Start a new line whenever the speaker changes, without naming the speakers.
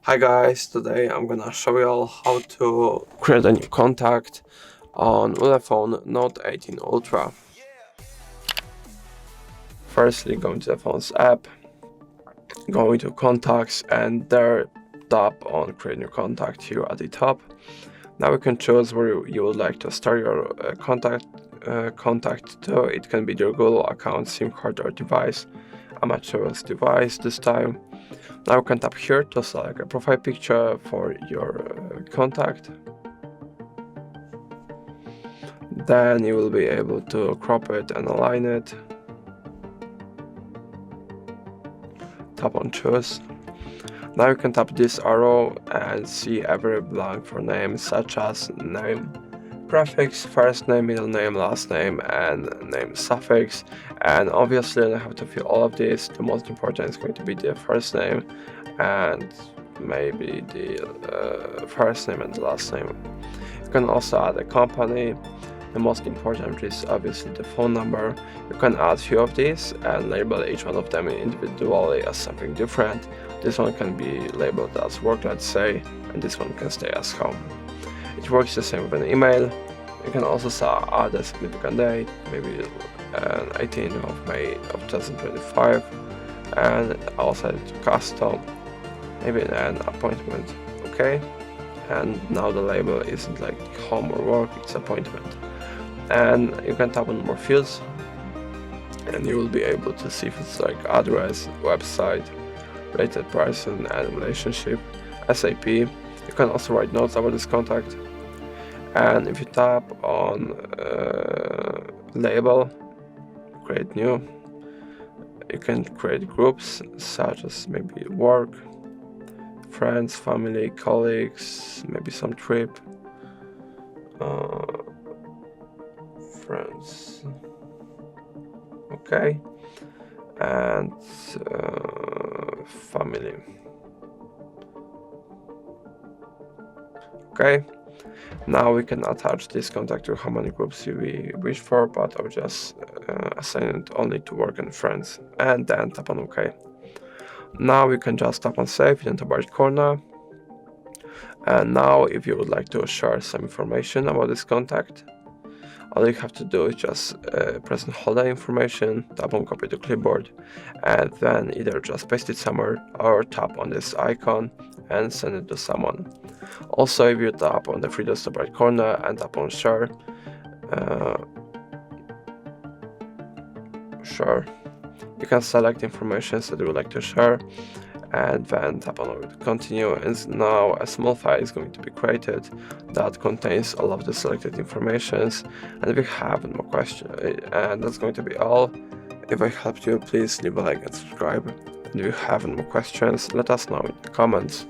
Hi guys, today I'm gonna show you all how to create a new contact on ULEFONE Note 18 Ultra. Firstly, go into the phone's app, go into contacts, and there tap on create new contact here at the top. Now you can choose where you would like to start your contact to. It can be your Google account, SIM card or device. I'm gonna choose device this time. Now you can tap here to select a profile picture for your contact. Then you will be able to crop it and align it. Tap on choose. Now you can tap this arrow and see every blank for names such as name, prefix, first name, middle name, last name, and name suffix. And obviously you don't have to fill all of this. The most important is going to be the first name and maybe the first name and the last name. You can also add a company. The most important is obviously the phone number. You can add few of these and label each one of them individually as something different. This one can be labeled as work, let's say, and this one can stay as home. It works the same with an email. You can also add a significant date, maybe 18th of May of 2025, and also to custom, maybe an appointment, okay? And now the label isn't like home or work, it's appointment. And you can tap on more fields and you will be able to see if it's like address, website, rated person and relationship, SAP. You can also write notes about this contact. And if you tap on label, create new, you can create groups such as maybe work, friends, family, colleagues, maybe some trip, friends, okay, and family, okay. Now we can attach this contact to how many groups we wish for, but I'll just assign it only to work and friends, and then tap on OK. Now we can just tap on save in the top right corner. And now if you would like to share some information about this contact, all you have to do is just press and hold that information, tap on copy to clipboard, and then either just paste it somewhere or tap on this icon and send it to someone. Also, if you tap on the three dots top right corner and tap on share, you can select information that you would like to share and then tap on continue, and now a small file is going to be created that contains all of the selected informations. And if you have more questions, and that's going to be all. If I helped you, please leave a like and subscribe. And if you have more questions, let us know in the comments.